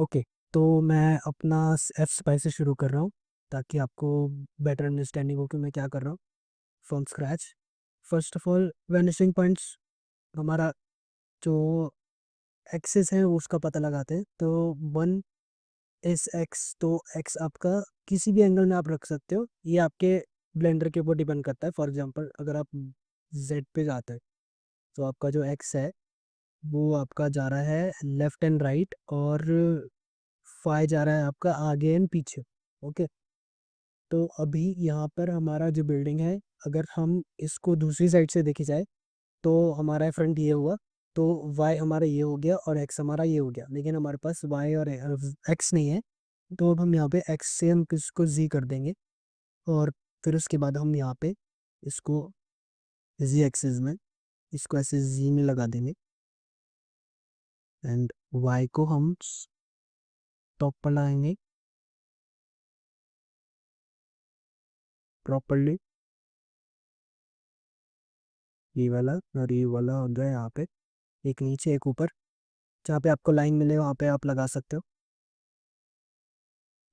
Okay, तो मैं अपना एफ स्पाई से शुरू कर रहा हूँ ताकि आपको बेटर अंडरस्टैंडिंग हो कि मैं क्या कर रहा हूँ from scratch. First of all vanishing points, हमारा जो एक्सेस है उसका पता लगाते हैं। तो वन एस एक्स, तो एक्स आपका किसी भी एंगल में आप रख सकते हो, ये आपके ब्लेंडर के ऊपर डिपेंड करता है। फॉर एग्जांपल अगर आप जेड पे जाते हैं तो आपका जो एक्स है वो आपका जा रहा है लेफ्ट एंड राइट, और फाई जा रहा है आपका आगे एंड पीछे। ओके, तो अभी यहाँ पर हमारा जो बिल्डिंग है, अगर हम इसको दूसरी साइड से देखी जाए तो हमारा फ्रंट ये हुआ, तो वाई हमारा ये हो गया और एक्स हमारा ये हो गया, लेकिन हमारे पास वाई और एक्स नहीं है। तो अब हम यहाँ पे एक्स से हम इसको जी कर देंगे, और फिर उसके बाद हम यहाँ पे इसको जी एक्सिस में इसको ऐसे जी में लगा देंगे, एंड वाई को हम टॉप पर लगाएंगे प्रॉपरली। ये वाला और ये वाला हो गया यहाँ पे, एक नीचे एक ऊपर, जहाँ पे आपको लाइन मिले वहाँ पे आप लगा सकते हो।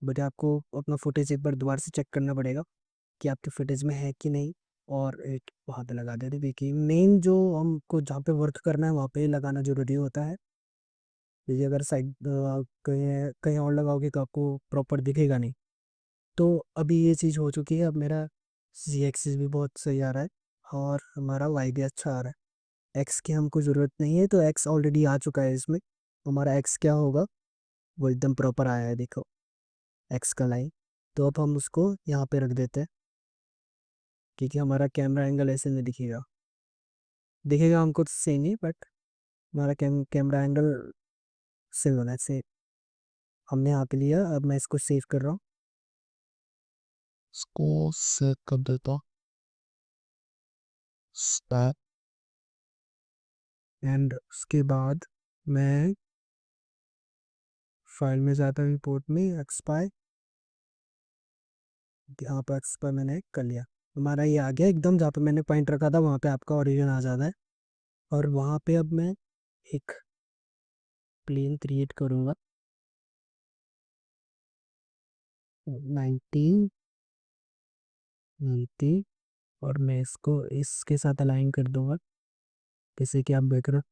बट आपको अपना फुटेज एक बार दोबारा से चेक करना पड़ेगा कि आपके फुटेज में है कि नहीं, और एक वहाँ पे लगा देते, क्योंकि मेन जो हमको जहाँ पे वर्क करना है वहाँ पे लगाना जरूरी होता है। यदि अगर साइड कहीं कहीं और लगाओगे तो आपको प्रॉपर दिखेगा नहीं। तो अभी ये चीज़ हो चुकी है, अब मेरा जी एक्सिस भी बहुत सही आ रहा है और हमारा वाई भी अच्छा आ रहा है। एक्स की हमको ज़रूरत नहीं है, तो एक्स ऑलरेडी आ चुका है इसमें। हमारा एक्स क्या होगा, वो एकदम प्रॉपर आया है, देखो एक्स का लाइन। तो अब हम उसको यहाँ पे रख देते हैं, क्योंकि हमारा कैमरा एंगल ऐसे नहीं दिखेगा, दिखेगा हमको तो सेम ही, बट हमारा कैमरा एंगल से होना है। हमने यहाँ पे लिया, अब मैं इसको सेव कर रहा हूँ। इसको सेव कर देता हूँ। स्टैक एंड उसके बाद मैं फाइल में जाता हूँ, रिपोर्ट में एक्सपाई, यहाँ पर एक्सपाई मैंने कर लिया। हमारा ये आ गया एकदम, जहाँ पे मैंने पॉइंट रखा था वहाँ पे आपका ओरिजिन आ जाता है। और वहाँ पे अब मैं एक प्लेन क्रिएट करूँगा 1990, और मैं इसको इसके साथ अलाइन कर दूंगा, जैसे कि आप देख रहे हो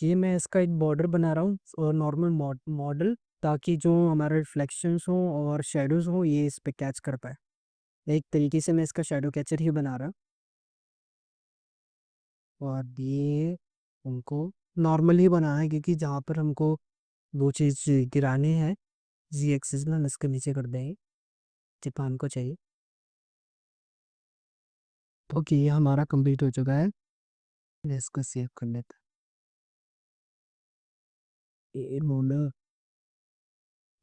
कि मैं इसका एक बॉर्डर बना रहा हूँ और नॉर्मल मॉडल, ताकि जो हमारे रिफ्लेक्शंस हो और शेडोज हो ये इस पे कैच कर पाए। एक तरीके से मैं इसका शेडो कैचर ही बना रहा, और ये उनको नॉर्मल ही बना है, क्योंकि जहाँ पर हमको वो चीज़ गिरानी है जी एक्सिस में, हम इसके नीचे कर देंगे जितना हमको चाहिए। ओके, ये हमारा कंप्लीट हो चुका है, इसको सेव कर लेते हैं। ये रोलर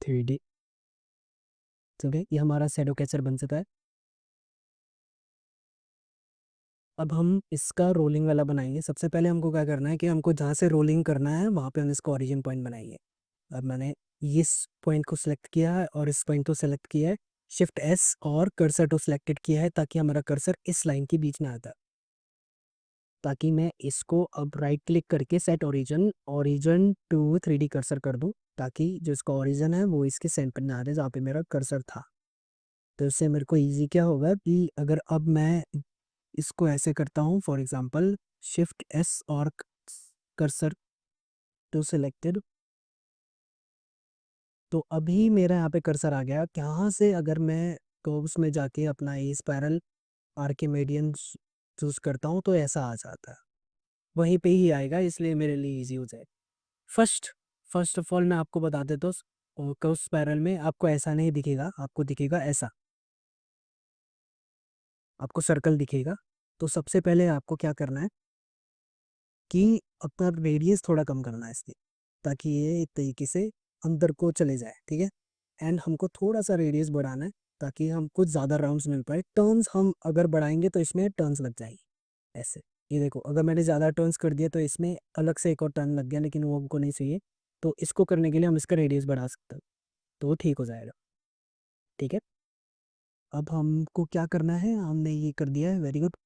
3D, ठीक है, ये हमारा शेडो कैचर बन चुका है। अब हम इसका रोलिंग वाला बनाएंगे। सबसे पहले हमको क्या करना है कि हमको जहाँ से रोलिंग करना है वहाँ पे हम इसको ओरिजिन पॉइंट बनाएंगे। अब मैंने इस पॉइंट को सिलेक्ट किया है और इस पॉइंट को सिलेक्ट किया है, शिफ्ट एस और कर्सर टू सिलेक्टेड किया है, ताकि हमारा कर्सर इस लाइन के बीच में आता है। ताकि मैं इसको अब राइट क्लिक करके set origin origin to 3D cursor कर दूं, ताकि जो इसका ओरिजिन है वो इसके सेंटर में आ जाए जहाँ पे मेरा कर्सर था। तो इससे मेरे को इजी क्या होगा कि अगर अब मैं इसको ऐसे करता हूँ, फॉर एग्जांपल शिफ्ट एस और कर्सर टू सिलेक्टेड, तो अभी मेरा यहाँ पे कर्सर आ गया। यहाँ से अगर मैं कर्व्स में जाके अपना ये स्पायरल आर्किमेडियन चूज करता हूँ तो ऐसा आ जाता है, वहीं पे ही आएगा, इसलिए मेरे लिए इजी हो जाए। फर्स्ट फर्स्ट ऑफ ऑल मैं आपको बता देता हूँ, कर्व स्पायरल में आपको ऐसा नहीं दिखेगा, आपको दिखेगा ऐसा, आपको सर्कल दिखेगा। तो सबसे पहले आपको क्या करना है कि अपना रेडियस थोड़ा कम करना है इसकी, ताकि ये एक तरीके से अंदर को चले जाए, ठीक है। एंड हमको थोड़ा सा रेडियस बढ़ाना है, ताकि हमको ज़्यादा राउंड्स मिल पाए। टर्न्स हम अगर बढ़ाएंगे तो इसमें टर्न्स लग जाएगी ऐसे। ये देखो, अगर मैंने ज़्यादा टर्न्स कर दिया तो इसमें अलग से एक और टर्न लग गया, लेकिन वो हमको नहीं चाहिए। तो इसको करने के लिए हम इसका रेडियस बढ़ा सकते हैं, तो वो ठीक हो जाएगा, ठीक है। अब हमको क्या करना है, हमने ये कर दिया है, वेरी गुड।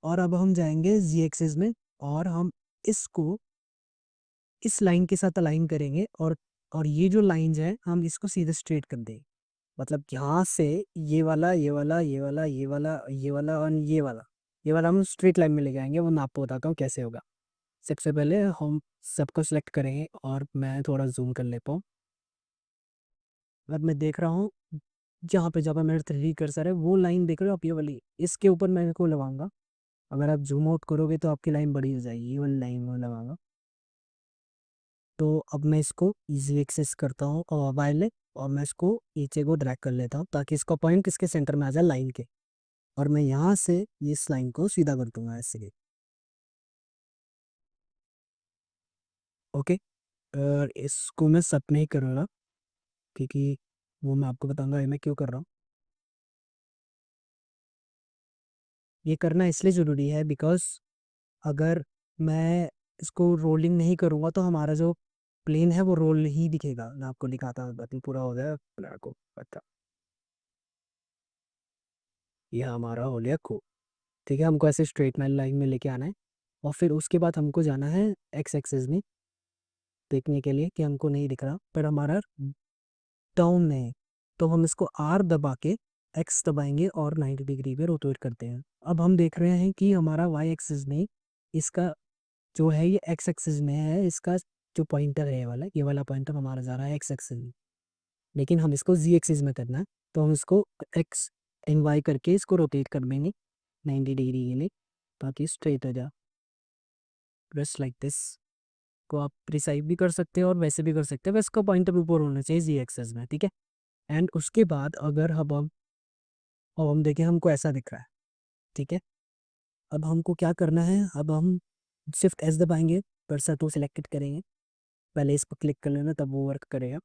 और अब हम जाएंगे जी एक्सिस में, और हम इसको इस लाइन के साथ अलाइन करेंगे और ये जो लाइन्स हैं हम इसको सीधे स्ट्रेट कर देंगे। मतलब यहाँ से ये वाला, ये वाला, ये वाला, ये वाला, ये वाला और ये वाला हम स्ट्रेट लाइन में लेके आएँगे। वो मैं आपको बताता हूँ कैसे होगा। सबसे पहले हम सबको सेलेक्ट करेंगे और मैं थोड़ा ज़ूम कर लेता हूँ। अब मैं देख रहा हूँ जहाँ पे मेरा 3D कर्सर है वो लाइन देख रहे हो आप, ये वाली, इसके ऊपर मैं इसको लगाऊँगा। अगर आप ज़ूम आउट करोगे तो आपकी लाइन बड़ी हो जाएगी, ये वाली लाइन में लगाऊँगा। तो अब मैं इसको ईज़ी एक्सेस करता हूँ वायरलेस, और मैं इसको नीचे को ड्रैग कर लेता हूँ ताकि इसका पॉइंट इसके सेंटर में आ जाए लाइन के। और मैं यहाँ से इस लाइन को सीधा कर दूँगा ऐसे। ओके। और इसको मैं सब नहीं करूँगा क्योंकि वो मैं आपको बताऊँगा ये मैं क्यों कर रहा हूँ। ये करना इसलिए ज़रूरी है बिकॉज़ अगर मैं इसको रोलिंग नहीं करूँगा तो हमारा जो प्लेन है वो रोल ही दिखेगा। मैं आपको दिखाता हूँ ताकि पूरा हो जाए अपने को। अच्छा, ये हमारा हो गया को, ठीक है। हमको ऐसे स्ट्रेट लाइन में लेके आना है और फिर उसके बाद हमको जाना है एक्स एक्सिस में देखने के लिए कि हमको नहीं दिख रहा पर हमारा डाउन में है। तो हम इसको आर दबा के एक्स दबाएंगे और 90 डिग्री पे रोटेट करते हैं। अब हम देख रहे हैं कि हमारा वाई एक्सिस में इसका जो है ये एक्स एक्सिस में है। इसका जो पॉइंटर है ये वाला पॉइंटर हमारा जा रहा है एक्स एक्सिस में, लेकिन हम इसको जी एक्सिस में करना है। तो हम इसको एक्स एंड वाई करके इसको रोटेट कर देंगे 90 डिग्री के लिए ताकि स्ट्रेट हो जाए, जस्ट लाइक दिस। को आप प्रिसाइज भी कर सकते हो और वैसे भी कर सकते हैं, बस इसका पॉइंटर ऊपर होना चाहिए जी एक्सिस में, ठीक है। एंड उसके बाद अगर अब हम देखें हमको ऐसा दिख रहा है, ठीक है। अब हमको क्या करना है, अब हम शिफ्ट एस दबाएंगे, कर्सर टू सिलेक्टेड करेंगे, पहले इस पर क्लिक कर लेना तब वो वर्क करेगा।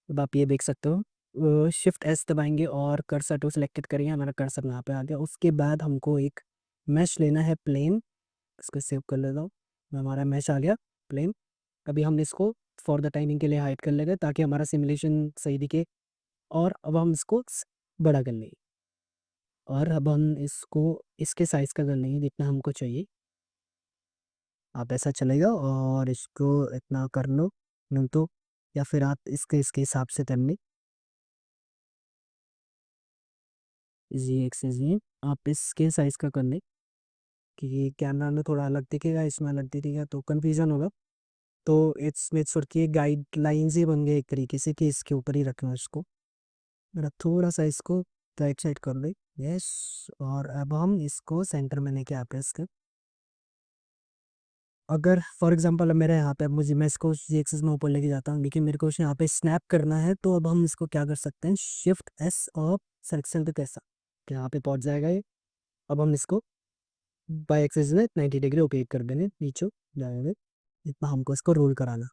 अब आप ये देख सकते हो शिफ्ट एस दबाएंगे और कर्सर टू सिलेक्टेड करेंगे, हमारा कर्सर यहाँ पे आ गया। उसके बाद हमको एक मैश लेना है प्लेन, इसको सेव कर लेता हूँ। हमारा मैश आ गया प्लेन। अभी हम इसको फॉर द टाइमिंग के लिए हाइड कर लेंगे ताकि हमारा सिमुलेशन सही दिखे। और अब हम इसको बड़ा कर लेंगे और अब हम इसको इसके साइज़ का कर लेंगे जितना हमको चाहिए। आप ऐसा चलेगा और इसको इतना कर लो, नहीं तो या फिर आप इसके इसके हिसाब से कर लें। जी एक्सेस जी आप इसके साइज़ का कर लें कि कैमरा में थोड़ा अलग दिखेगा, इसमें अलग दिखेगा तो कन्फ्यूज़न होगा। तो इट्स मेक श्योर कि गाइडलाइंस ही बन गए एक तरीके से कि इसके ऊपर ही रखना है इसको। मेरा थोड़ा सा इसको राइट साइड कर दे। यस। और अब हम इसको सेंटर में लेके आते हैं इसके। अगर फॉर एग्जांपल मेरे यहाँ पे अब मुझे मैं इसको जी एक्सिस में ऊपर लेके जाता हूँ लेकिन मेरे को यहाँ पे स्नैप करना है, तो अब हम इसको क्या कर सकते हैं, शिफ्ट एस और सेलेक्शन पे कैसा तो यहाँ पे पहुँच जाएगा ये। अब हम इसको बाई एक्सिस में 90 डिग्री ओपेक कर देंगे, नीचे जाएंगे इतना हमको इसको रोल कराना।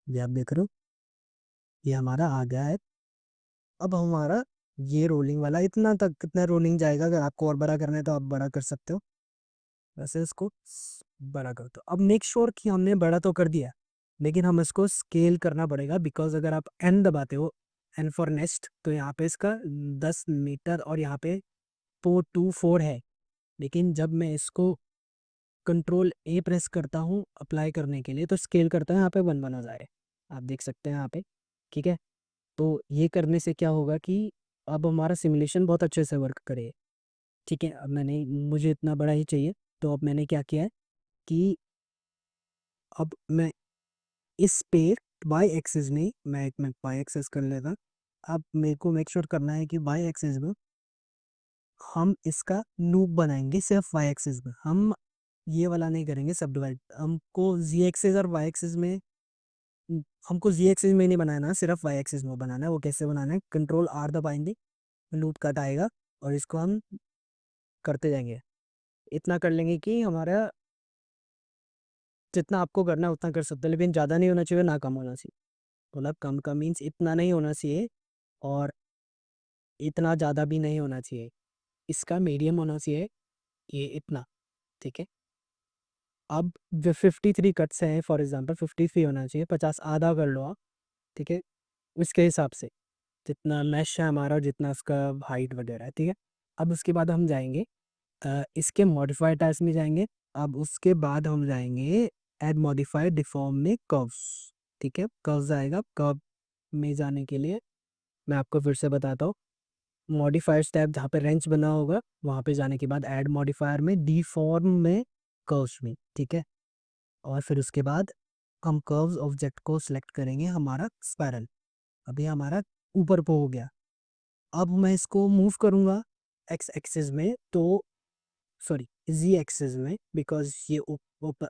ये आप देख रहे हो ये हमारा आ गया है। अब हमारा ये रोलिंग वाला इतना तक, कितना रोलिंग जाएगा, अगर आपको और बड़ा करना है तो आप बड़ा कर सकते हो। वैसे इसको बड़ा कर दो। अब मेक श्योर कि हमने बड़ा तो कर दिया लेकिन हम इसको स्केल करना पड़ेगा बिकॉज अगर आप एन दबाते हो, एन फॉर नेक्स्ट, तो यहाँ पे इसका 10 मीटर और यहाँ पे 424 है। लेकिन जब मैं इसको कंट्रोल ए प्रेस करता हूँ अप्लाई करने के लिए तो स्केल करता है यहाँ पे 1 बना जाए, आप देख सकते हैं यहाँ पे, ठीक है। तो ये करने से क्या होगा कि अब हमारा सिमुलेशन बहुत अच्छे से वर्क करे, ठीक है। अब मैंने मुझे इतना बड़ा ही चाहिए तो अब मैंने क्या किया है कि अब मैं इस पे वाई एक्सिस में मैं एक मिनट वाई एक्सिस कर लेता। अब मेरे को मेक श्योर करना है कि वाई एक्सिस में हम इसका लूप बनाएंगे, सिर्फ वाई एक्सिस में हम ये वाला नहीं करेंगे सब डिवाइड। हमको जी एक्सिस और वाई एक्सिस में हमको जी एक्सिस में नहीं बनाना, सिर्फ वाई एक्सिस में बनाना है। वो कैसे बनाना है, कंट्रोल आर दबाएंगे, लूप कट आएगा और इसको हम करते जाएंगे। इतना कर लेंगे कि हमारा जितना आपको करना है उतना कर सकते हैं, लेकिन ज़्यादा नहीं होना चाहिए ना कम होना चाहिए। मतलब कम का मीन्स इतना नहीं होना चाहिए और इतना ज़्यादा भी नहीं होना चाहिए, इसका मीडियम होना चाहिए, ये इतना, ठीक है। अब जो 53 कट्स हैं फॉर एग्जांपल 53 होना चाहिए, 50 आधा कर लो आप, ठीक है। उसके हिसाब से जितना मैश है हमारा, जितना उसका हाइट वगैरह है, ठीक है। अब उसके बाद हम जाएंगे इसके मॉडिफाई टास्क में जाएंगे। अब उसके बाद हम जाएंगे ऐड मॉडिफायर डिफॉर्म में कर्व्स। ठीक है, कर्व्स आएगा। कर्व में जाने के लिए मैं आपको फिर से बताता हूँ। मॉडिफायर टैब जहाँ पे रेंच बना होगा वहाँ पे जाने के बाद ऐड मॉडिफायर में डिफॉर्म में कर्व्स में, ठीक है। और फिर उसके बाद हम कर्व्स ऑब्जेक्ट को सिलेक्ट करेंगे, हमारा स्पायरल अभी हमारा ऊपर को हो गया। अब मैं इसको मूव करूँगा एक्स एक्सिस में, तो सॉरी जी एक्सिस में, बिकॉज ये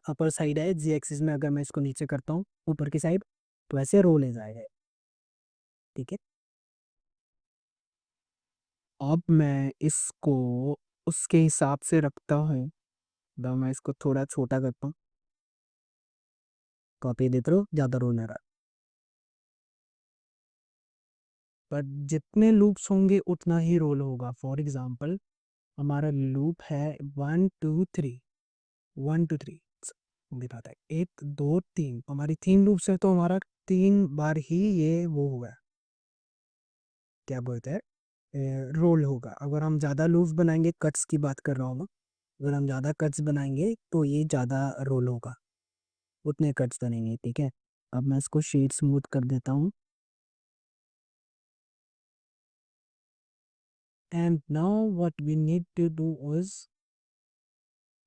अपर साइड है। जी एक्सिस में अगर मैं इसको नीचे करता हूँ ऊपर की साइड तो ऐसे रोल ले जाएगा। ठीक है, अब मैं इसको उसके हिसाब से रखता हूँ। तो मैं इसको थोड़ा छोटा करता हूँ, कॉपी देते रहो, ज़्यादा रोल नहीं रहा। पर जितने लूप्स होंगे उतना ही रोल होगा। फॉर एग्जाम्पल हमारा लूप है 1 2 3, 1 2 3 दिखाता है 1 2 3। हमारी 3 लूप्स है तो हमारा 3 बार ही ये वो हुआ, क्या बोलते हैं, रोल होगा। अगर हम ज़्यादा लूप्स बनाएंगे, कट्स की बात कर रहा हूँ मैं, अगर हम ज़्यादा कट्स बनाएंगे तो ये ज़्यादा रोल होगा, उतने कट्स बनेंगे। ठीक है, अब मैं इसको शेड स्मूथ कर देता हूँ। And now what we need to do is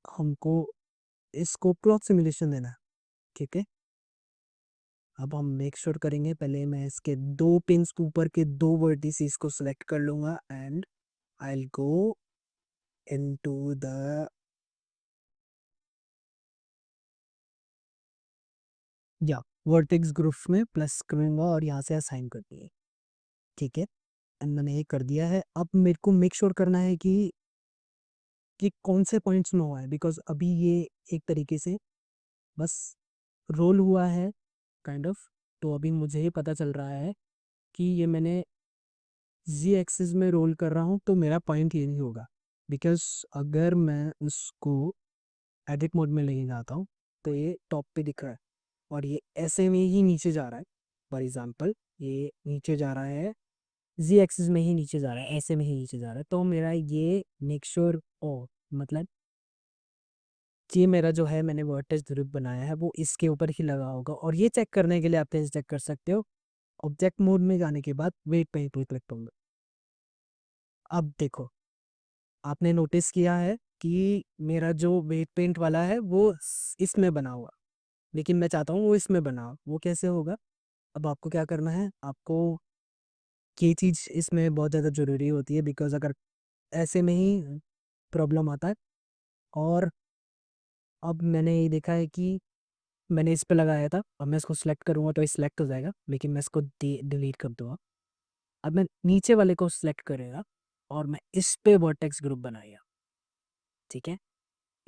हमको इसको क्लॉक सिमुलेशन देना है। ठीक है, अब हम मेक श्योर करेंगे, पहले मैं इसके 2 पिंस के ऊपर के 2 वर्टिसेस को सिलेक्ट कर लूंगा and I will go into the या वर्टेक्स ग्रुप में प्लस करूंगा और यहाँ से असाइन कर दिए। ठीक है, एंड मैंने ये कर दिया है। अब मेरे को मेक श्योर करना है कि कौन से पॉइंट्स में हुआ है, बिकॉज अभी ये एक तरीके से बस रोल हुआ है काइंड ऑफ। तो अभी मुझे ही पता चल रहा है कि ये मैंने जी एक्सिस में रोल कर रहा हूँ तो मेरा पॉइंट ये नहीं होगा। बिकॉज अगर मैं उसको एडिट मोड में लेके जाता हूँ तो ये टॉप पे दिख रहा है और ये ऐसे में ही नीचे जा रहा है। फॉर एग्जाम्पल ये नीचे जा रहा है, जी एक्सिस में ही नीचे जा रहा है, ऐसे में ही नीचे जा रहा है। तो मेरा ये मेक श्योर ओ मतलब ये मेरा जो है मैंने वर्टेक्स ग्रुप बनाया है वो इसके ऊपर ही लगा होगा। और ये चेक करने के लिए आप चेक कर सकते हो ऑब्जेक्ट मोड में जाने के बाद वेट पे ही क्लिक करूंगा। अब देखो, आपने नोटिस किया है कि मेरा जो वेट पेंट वाला है वो इसमें बना हुआ, लेकिन मैं चाहता हूँ वो इसमें बना हो। वो कैसे होगा? अब आपको क्या करना है, आपको ये चीज़ इसमें बहुत ज़्यादा ज़रूरी होती है, बिकॉज अगर ऐसे में ही प्रॉब्लम आता है। और अब मैंने ये देखा है कि मैंने इस पे लगाया था, अब मैं इसको सिलेक्ट करूँगा तो ये सिलेक्ट हो जाएगा, लेकिन मैं इसको डिलीट कर दूंगा। अब मैं नीचे वाले को सिलेक्ट करेगा और मैं इस पे वर्टेक्स ग्रुप बनाएगा। ठीक है,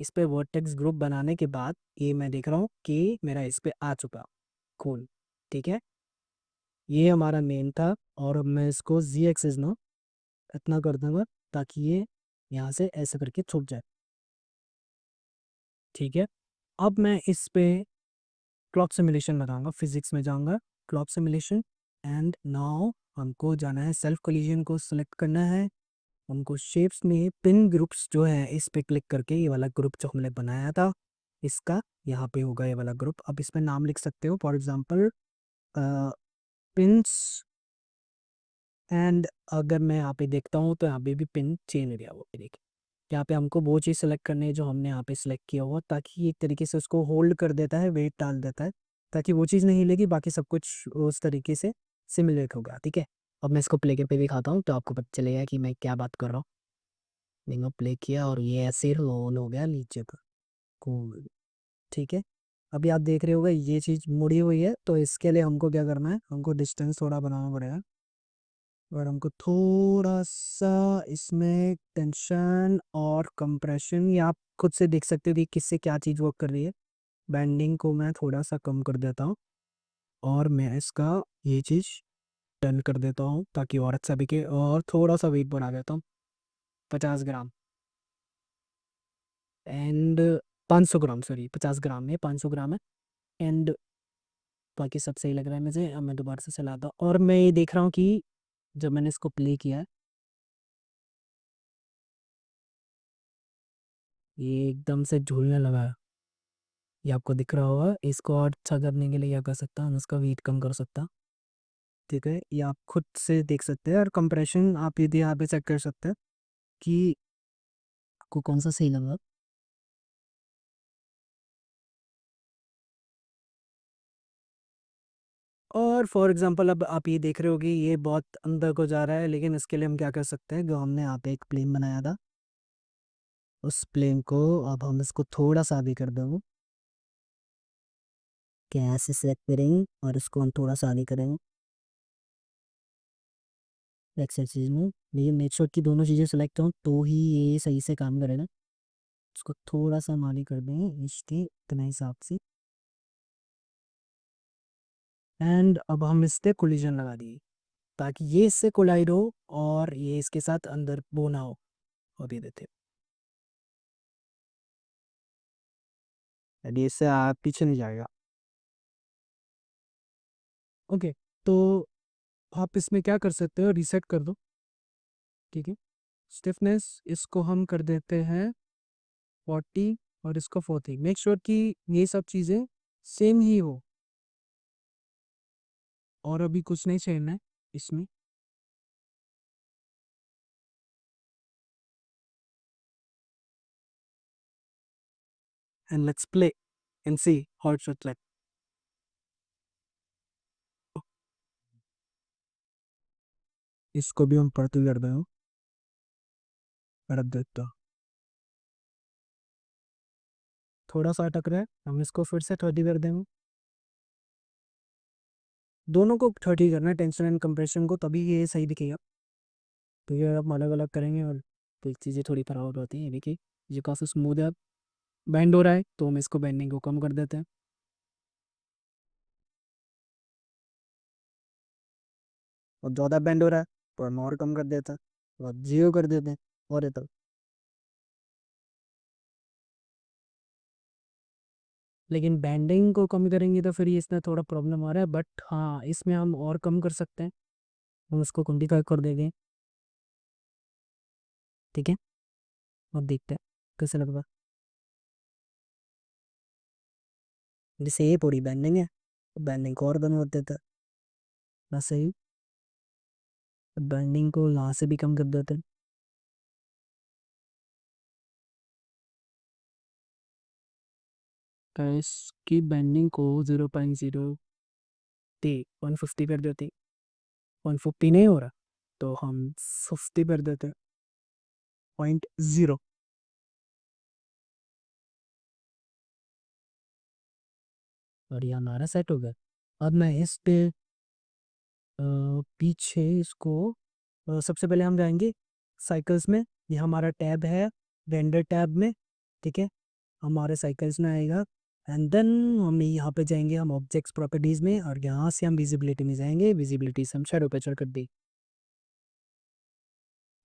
इस पे वर्टेक्स ग्रुप बनाने के बाद ये मैं देख रहा हूँ कि मेरा इस पे आ चुका। कूल। ठीक है, ये हमारा मेन था और अब मैं इसको जी एक्सिस ना इतना कर दूंगा ताकि ये यहाँ से ऐसे करके छुप जाए। ठीक है, अब मैं इस पे क्लॉक सिमुलेशन लगाऊंगा, फिजिक्स में जाऊंगा, क्लॉक सिमुलेशन। एंड नाउ हमको जाना है सेल्फ कोलिजन को सिलेक्ट करना है। हमको शेप्स में पिन ग्रुप्स जो है इस पे क्लिक करके ये वाला ग्रुप जो हमने बनाया था इसका यहाँ पे होगा ये वाला ग्रुप। अब इसमें नाम लिख सकते हो, फॉर एग्जांपल पिंस। एंड अगर मैं यहाँ पे देखता हूँ तो यहाँ पे भी पिन चेंज हो गया। वो देखिए, यहाँ पे हमको वो चीज़ सेलेक्ट करनी है जो हमने यहाँ पे सिलेक्ट किया हुआ, ताकि एक तरीके से उसको होल्ड कर देता है, वेट डाल देता है, ताकि वो चीज़ नहीं हिलेगी, बाकी सब कुछ उस तरीके से सिमुलेट होगा। ठीक है, अब मैं इसको प्ले करके भी खाता हूँ तो आपको पता चलेगा कि मैं क्या बात कर रहा हूँ। मैंने प्ले किया और ये ऐसे रोल हो गया नीचे पर। कूल। ठीक है, अभी आप देख रहे होगे ये चीज़ मुड़ी हुई है, तो इसके लिए हमको क्या करना है, हमको डिस्टेंस थोड़ा बनाना पड़ेगा और हमको थोड़ा सा इसमें टेंशन और कंप्रेशन, या आप खुद से देख सकते हो कि किससे क्या चीज़ वर्क कर रही है। बैंडिंग को मैं थोड़ा सा कम कर देता हूँ और मैं इसका ये चीज़ डन कर देता हूँ ताकि और अच्छा दिखे, और थोड़ा सा वेट बढ़ा देता हूँ 50 ग्राम एंड 500 ग्राम, सॉरी 50 ग्राम में 500 ग्राम है। एंड बाकी सब सही लग रहा है मुझे। अब मैं दोबारा से चलाता हूँ और मैं ये देख रहा हूँ कि जब मैंने इसको प्ले किया है ये एकदम से झूलने लगा है। ये आपको दिख रहा होगा। इसको और अच्छा करने के लिए क्या कर सकता हूँ, इसका वेट कम कर सकता। ठीक है, ये आप खुद से देख सकते हैं। और कंप्रेशन आप यदि यहाँ पे चेक कर सकते हैं कि आपको कौन सा सही लगा। और फॉर एग्जांपल अब आप ये देख रहे हो कि ये बहुत अंदर को जा रहा है, लेकिन इसके लिए हम क्या कर सकते हैं, जो हमने यहाँ पे एक प्लेन बनाया था, उस प्लेन को अब हम इसको थोड़ा सा आगे कर देंगे। कैसे सेलेक्ट करेंगे और इसको हम थोड़ा सा आगे करेंगे एक्सरसाइज में। लेकिन मेक श्योर कि दोनों चीज़ें सेलेक्ट हों तो ही ये सही से काम करेगा। इसको थोड़ा सा हम आगे कर देंगे इसके इतना हिसाब से। एंड अब हम इस पे कोलिजन लगा दिए ताकि ये इससे कोलाइड हो और ये इसके साथ अंदर वो ना हो। और ये देते यदि इससे आप पीछे नहीं जाएगा। ओके, तो आप इसमें क्या कर सकते हो, रीसेट कर दो। ठीक है, स्टिफनेस इसको हम कर देते हैं 40 और इसको 40। मेक श्योर कि ये सब चीज़ें सेम ही हो। और अभी कुछ नहीं छेड़ना है इसमें। And let's play and see how it should look. इसको भी हम पढ़ते कर दो, रख देता। थोड़ा सा अटक रहा है, हम इसको फिर से 30 कर देंगे। दोनों को 30 करना है, टेंशन एंड कंप्रेशन को, तभी ये सही दिखेगा। तो ये हम अलग अलग करेंगे और फिर चीज़ें थोड़ी खराब होती हैं। ये देखिए, ये काफ़ी स्मूथ है। बैंड हो रहा है तो हम इसको बैंडिंग को कम कर देते हैं। और ज़्यादा बैंड हो रहा है तो हम और कम कर देते हैं और 0 कर देते हैं। और ये तो, लेकिन बैंडिंग को कम करेंगे तो फिर ये इसमें थोड़ा प्रॉब्लम आ रहा है। बट हाँ, इसमें हम और कम कर सकते हैं। हम इसको 25 कर देंगे। ठीक है, अब देखते हैं कैसे लगेगा। जैसे ये पूरी बैंडिंग है, बैंडिंग को और कम कर देता है। बस सही, बैंडिंग को यहाँ से भी कम कर देते हैं। तो इसकी बैंडिंग को 0.0 टी 150 कर देती। 150 नहीं हो रहा तो हम 50 कर देते हैं, 0.0। और ये हमारा सेट हो गया। अब मैं इस पे पीछे इसको सबसे पहले हम जाएंगे साइकिल्स में। ये हमारा टैब है रेंडर टैब में। ठीक है, हमारे साइकिल्स में आएगा। एंड देन हम यहाँ पे जाएंगे, हम ऑब्जेक्ट्स प्रॉपर्टीज में, और यहाँ से हम विजिबिलिटी में जाएंगे। विजिबिलिटी से हम शेडो पेचर कर दी।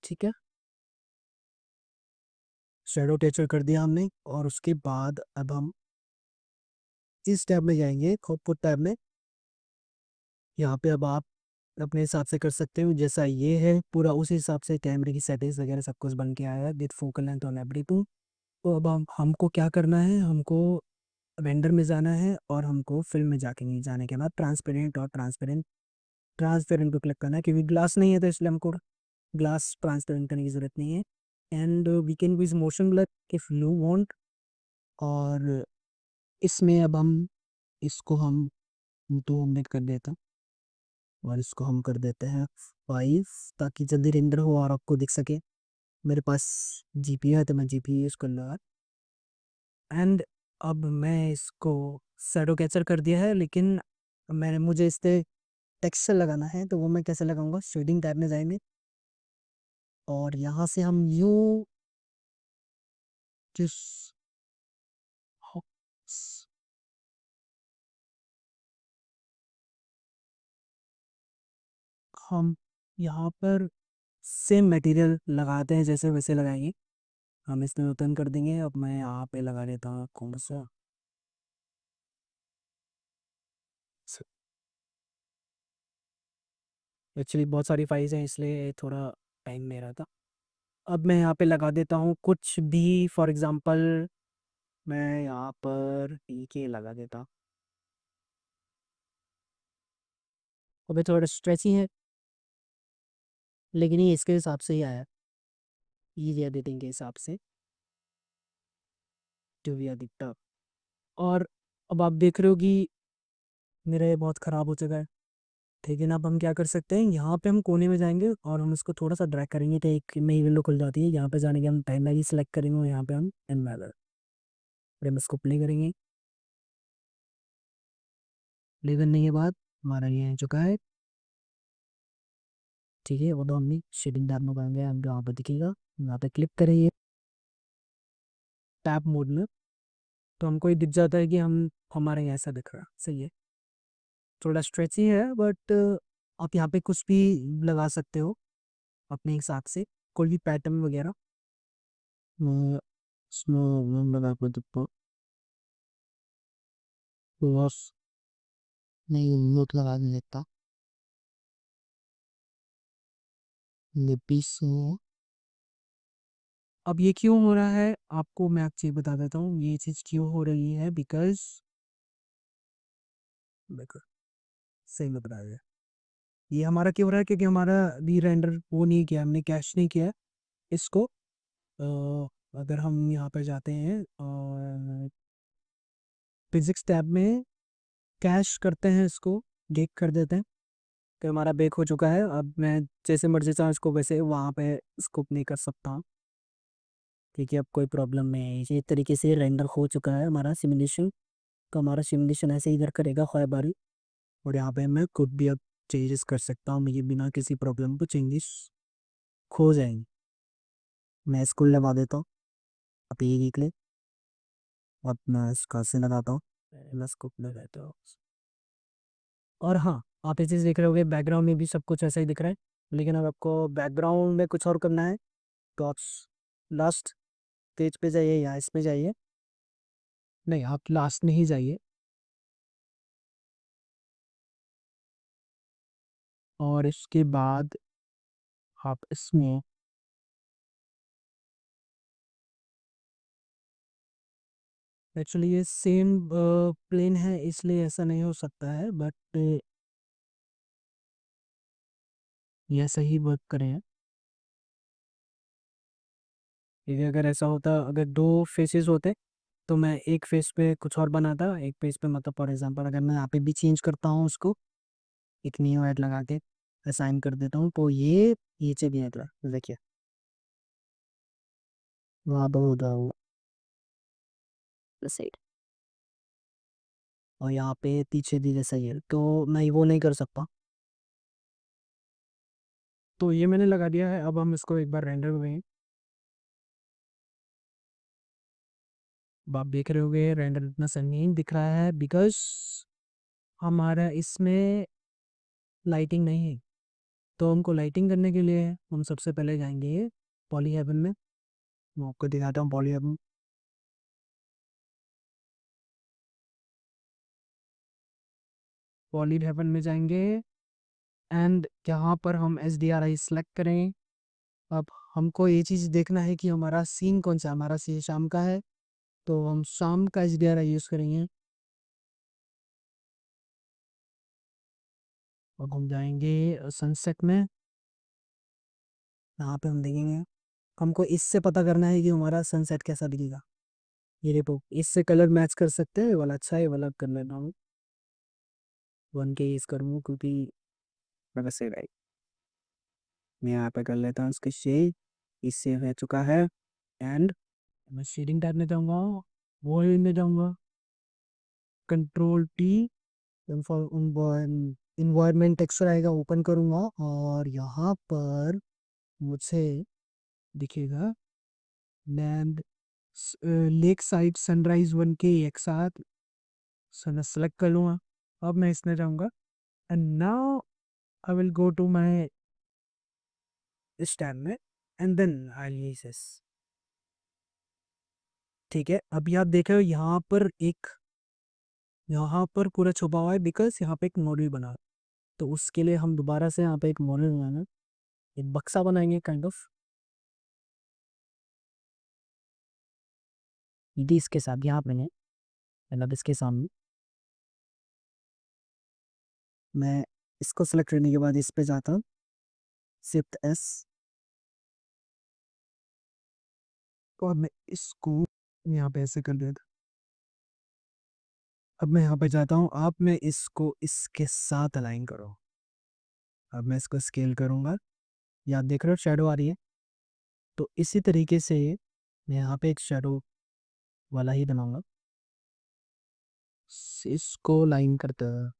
ठीक है, शेडो टेचर कर दिया हमने। और उसके बाद अब हम इस टैब में जाएंगे, आउटपुट टैब में। यहाँ पे अब आप अपने हिसाब से कर सकते हो, जैसा ये है पूरा उस हिसाब से कैमरे की सेटिंग्स वगैरह सब कुछ बन के आया है with focal length on everything. तो अब हमको क्या करना है, हमको रेंडर में जाना है और हमको फिल्म में जाके नहीं जाने के बाद ट्रांसपेरेंट और ट्रांसपेरेंट ट्रांसपेरेंट को क्लिक करना है, क्योंकि ग्लास नहीं है तो इसलिए हमको ग्लास ट्रांसपेरेंट करने की जरूरत नहीं है। And we can use motion blur if you want. और इसमें अब हम इसको हम 200 कर देता, और इसको हम कर देते हैं 5, ताकि जल्दी रेंडर हो और आपको दिख सके। मेरे पास जीपीयू है तो मैं जीपीयू यूज़ कर लूँगा। एंड अब मैं इसको शैडो कैचर कर दिया है, लेकिन मैंने मुझे इस पे टेक्सचर लगाना है, तो वो मैं कैसे लगाऊंगा। शेडिंग टैब में जाएंगे और यहाँ से हम यूँ जिस हम यहाँ पर सेम मटेरियल लगाते हैं जैसे वैसे लगाएंगे। हम इसमें ओपन कर देंगे। अब मैं यहाँ पे लगा देता हूँ कौन सा। एक्चुअली बहुत सारी फाइल्स हैं इसलिए थोड़ा टाइम ले रहा था। अब मैं यहाँ पे लगा देता हूँ कुछ भी, फॉर एग्जांपल मैं यहाँ पर टीके लगा देता। अबे थोड़ा स्ट्रेची है, लेकिन ये इसके हिसाब से ही आया, इजी एडिटिंग के हिसाब से, जो भी अधिकतर। और अब आप देख रहे हो कि मेरा ये बहुत ख़राब हो चुका है। ठीक है ना, अब हम क्या कर सकते हैं, यहाँ पे हम कोने में जाएंगे और हम इसको थोड़ा सा ड्रैग करेंगे तो एक नई विंडो खुल जाती है। यहाँ पे जाने के हम टाइमलाइन सेलेक्ट करेंगे और यहाँ पे हम एनवायरनमेंट, फिर हम इसको प्ले करेंगे। प्ले करने के बाद हमारा ये हो चुका है। ठीक है, वो तो हमने शेडिंग टैब में करेंगे, हम यहाँ पे दिखेगा, यहाँ पे क्लिक करेंगे टैब मोड में, तो हमको ये दिख जाता है कि हम हमारे यहाँ ऐसा दिख रहा है। सही है, थोड़ा स्ट्रेची है बट आप यहाँ पे कुछ भी लगा सकते हो अपने हिसाब से, कोई भी पैटर्न वगैरह। मैं इसमें मैं लगा कर देता हूँ। बस नहीं लोट लगा देता। लिपिस अब ये क्यों हो रहा है आपको मैं एक चीज़ बता देता हूँ, ये चीज़ क्यों हो रही है, बिकॉज देखो सही में बता दिया, ये हमारा क्यों हो रहा है क्योंकि हमारा री रेंडर वो नहीं किया हमने, कैश नहीं किया इसको। अगर हम यहाँ पर जाते हैं और फिजिक्स टैब में कैश करते हैं, इसको गेक कर देते हैं, तो हमारा बेक हो चुका है। अब मैं जैसे मर्जी चाहूँ इसको वैसे वहाँ पे स्कोप नहीं कर सकता हूँ, क्योंकि अब कोई प्रॉब्लम नहीं है। इसी तरीके से रेंडर हो चुका है हमारा सिमुलेशन, तो हमारा सिमुलेशन ऐसे इधर करेगा खैर बारी। और यहाँ पे मैं खुद भी अब चेंजेस कर सकता हूँ, मुझे बिना किसी प्रॉब्लम को चेंजेस हो जाएंगे। मैं इसको लगा देता हूँ, आप ये देख ले, अब मैं इसका से लगाता हूँ, मैं इसको लगाता हूँ। और हाँ, आप ये चीज़ देख रहे होगे बैकग्राउंड में भी सब कुछ ऐसा ही दिख रहा है, लेकिन अगर आपको बैकग्राउंड में कुछ और करना है तो आप लास्ट पेज पे जाइए या इसमें जाइए, नहीं आप लास्ट में ही जाइए और इसके बाद आप इसमें एक्चुअली ये सेम प्लेन है इसलिए ऐसा नहीं हो सकता है, बट ये सही वर्क करें। क्योंकि अगर ऐसा होता, अगर दो फेसेस होते तो मैं एक फेस पे कुछ और बनाता, एक फेस पे मतलब फॉर एग्जांपल अगर मैं यहाँ पे भी चेंज करता हूँ उसको, एक न्यू ऐड लगा के असाइन कर देता हूँ, तो ये नीचे भी निकला देखिए, वहाँ पर होता हूँ साइड, और यहाँ पे पीछे भी जैसा ही है, तो मैं वो नहीं कर सकता। तो ये मैंने लगा दिया है, अब हम इसको एक बार रेंडर करेंगे। अब आप देख रहे होगे रेंडर इतना संगीन दिख रहा है बिकॉज हमारा इसमें लाइटिंग नहीं है। तो हमको लाइटिंग करने के लिए हम सबसे पहले जाएंगे पॉली हेवन में, मैं आपको दिखाता हूँ पॉली हेवन। पॉली हेवन में जाएंगे एंड यहाँ पर हम S D R I select करें। अब हमको ये चीज़ देखना है कि हमारा सीन कौन सा है, हमारा सीन शाम का है, तो हम शाम का एच डी आर आई यूज़ करेंगे। अब हम जाएंगे सनसेट में, यहाँ पे हम देखेंगे, हमको इससे पता करना है कि हमारा सनसेट कैसा दिखेगा। ये देखो इससे कलर मैच कर सकते हैं, ये वाला अच्छा है, ये वाला कर लेना हूँ 1K यूज़ करूँगा क्योंकि मेरा से राइट, मैं यहाँ पे कर लेता हूँ इसके शेड, इससे हो चुका है। एंड मैं शेडिंग टैब में जाऊँगा, वो में जाऊँगा, कंट्रोल टी, इन्वायरमेंट टेक्सचर आएगा, ओपन करूँगा और यहाँ पर मुझे दिखेगा land lake side sunrise 1K एक साथ सेलेक्ट कर लूँगा। अब मैं इसमें जाऊँगा and now I will go to my इस टैब में and then I use this. ठीक है, अभी आप देख रहे हो यहाँ पर एक, यहाँ पर पूरा छुपा हुआ है बिकॉज यहाँ पे एक मॉडल बना है। तो उसके लिए हम दोबारा से यहाँ पे एक मॉडल बनाना, एक बक्सा बनाएंगे काइंड ऑफ। ये इसके साथ यहाँ मैंने मतलब इसके सामने मैं इसको सेलेक्ट करने के बाद इस पे जाता हूँ, शिफ्ट एस, और मैं इसको यहाँ पे ऐसे कर देता। अब मैं यहाँ पे जाता हूँ, अब मैं इसको इसके साथ अलाइन करो। अब मैं इसको स्केल करूँगा, या देख रहे हो शेडो आ रही है, तो इसी तरीके से मैं यहाँ पे एक शेडो वाला ही बनाऊंगा, इसको लाइन करते हैं।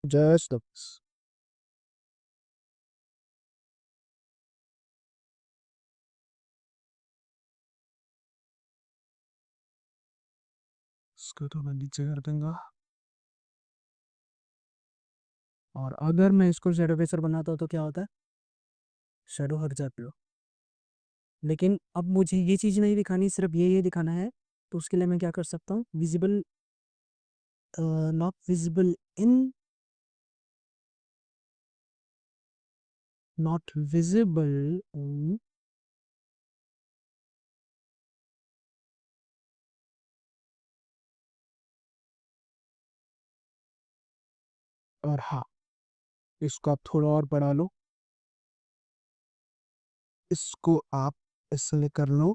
जस्ट इसको तो मैं नीचे कर दूंगा, और अगर मैं इसको शेडो फेसर बनाता हूँ तो क्या होता है, शेडो हट जाती हो। लेकिन अब मुझे ये चीज़ नहीं दिखानी, सिर्फ ये दिखाना है, तो उसके लिए मैं क्या कर सकता हूँ, visible, not visible in, not visible, और हाँ, इसको आप थोड़ा और बढ़ा लो, इसको आप इसलिए कर लो,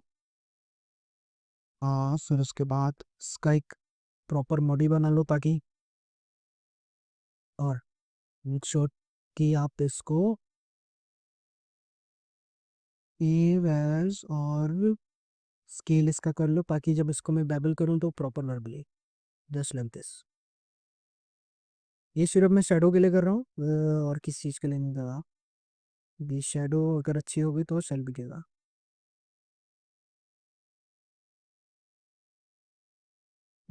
फिर उसके बाद इसका एक प्रॉपर बॉडी बना लो, ताकि, और मेक श्योर कि आप इसको एवज और स्केल इसका कर लो, ताकि जब इसको मैं बेबल करूँ तो proper verbally, just like this. ये सिर्फ मैं शेडो के लिए कर रहा हूँ, और किसी चीज़ के लिए नहीं कर रहा। ये शेडो अगर अच्छी होगी तो सेल बिकेगा।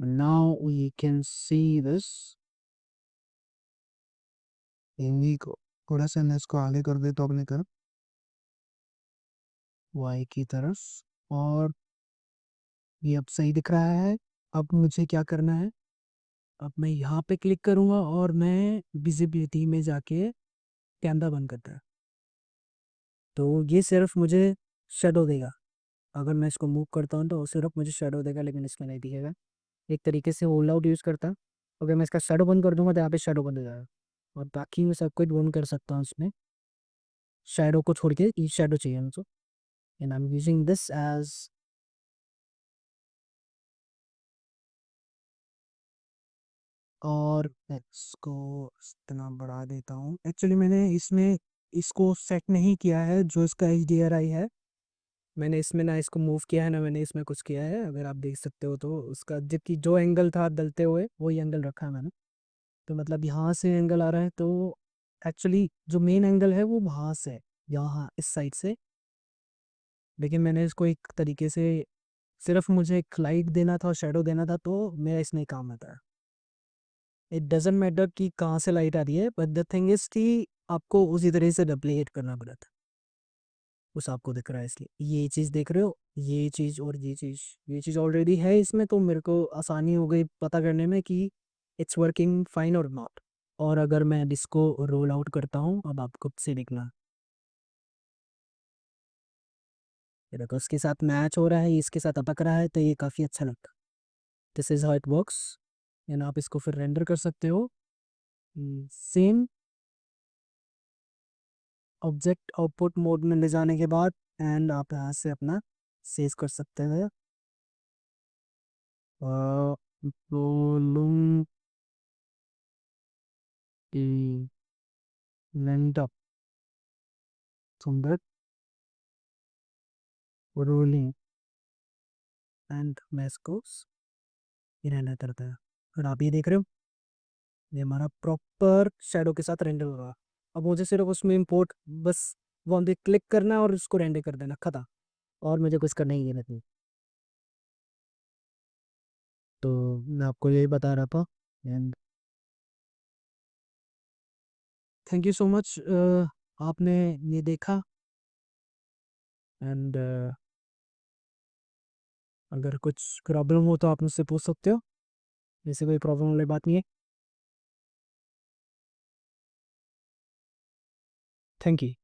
Now we can see this, इन्हीं को थोड़ा सा मैं इसको आगे कर देता हूँ अपने तरफ, वाई की तरफ, और ये अब सही दिख रहा है। अब मुझे क्या करना है, अब मैं यहाँ पे क्लिक करूँगा और मैं विजिबिलिटी में जाके कैमरा बंद करता है, तो ये सिर्फ मुझे शेडो देगा। अगर मैं इसको मूव करता हूँ तो सिर्फ मुझे शेडो देगा, लेकिन इसमें नहीं दिखेगा। एक तरीके से होल्ड आउट यूज़ करता। अगर मैं इसका शेडो बंद कर दूंगा तो यहाँ पे शेडो बंद हो जाएगा, और बाकी मैं सब कुछ बंद कर सकता हूँ इसमें, शेडो को छोड़ के। ये शेडो चाहिए मुझे, and I am using this edge, और मैं इसको इतना बढ़ा देता हूँ। एक्चुअली मैंने इसमें इसको सेट नहीं किया है, जो इसका HDRI है, मैंने इसमें ना इसको मूव किया है ना मैंने इसमें कुछ किया है। अगर आप देख सकते हो तो उसका जबकि जो एंगल था डलते हुए वही एंगल रखा है मैंने, तो मतलब यहाँ से एंगल आ रहा है, तो एक्चुअली जो मेन एंगल है वो वहाँ से है, यहाँ इस साइड से। लेकिन मैंने इसको एक तरीके से, सिर्फ मुझे एक लाइट देना था और शेडो देना था, तो मेरा इसमें काम आता है। इट डजेंट मैटर कि कहाँ से लाइट आ रही है, बट द थिंग इज कि आपको उसी तरह से डुप्लीकेट करना पड़ा था। उस आपको दिख रहा है, इसलिए ये चीज़ देख रहे हो, ये चीज़ और ये चीज़ ऑलरेडी है इसमें, तो मेरे को आसानी हो गई पता करने में कि इट्स वर्किंग फाइन और नॉट। और अगर मैं इसको रोल आउट करता हूँ, अब आप खुद से देखना, ये देखो इसके साथ मैच हो रहा है, इसके साथ अटक रहा है, तो ये काफ़ी अच्छा लगता है। This is how it works, and आप इसको फिर रेंडर कर सकते हो सेम ऑब्जेक्ट आउटपुट मोड में ले जाने के बाद, एंड आप यहाँ से अपना सेव कर सकते हैं। रोलिंग लेंट अप, सुंदर रोलिंग, एंड मैं इसको रेंडर करता है। और आप ये देख रहे हो, ये हमारा प्रॉपर शेडो के साथ रेंडर हो रहा है। अब मुझे सिर्फ उसमें इंपोर्ट, बस वहाँ पे क्लिक करना है और उसको रेंडर कर देना, खत्म। और मुझे कुछ करना ही है नहीं। तो मैं आपको यही बता रहा था, and thank you so much, आपने ये देखा। एंड अगर कुछ प्रॉब्लम हो तो आप मुझसे पूछ सकते हो, वैसे कोई प्रॉब्लम वाली बात नहीं है। Thank you.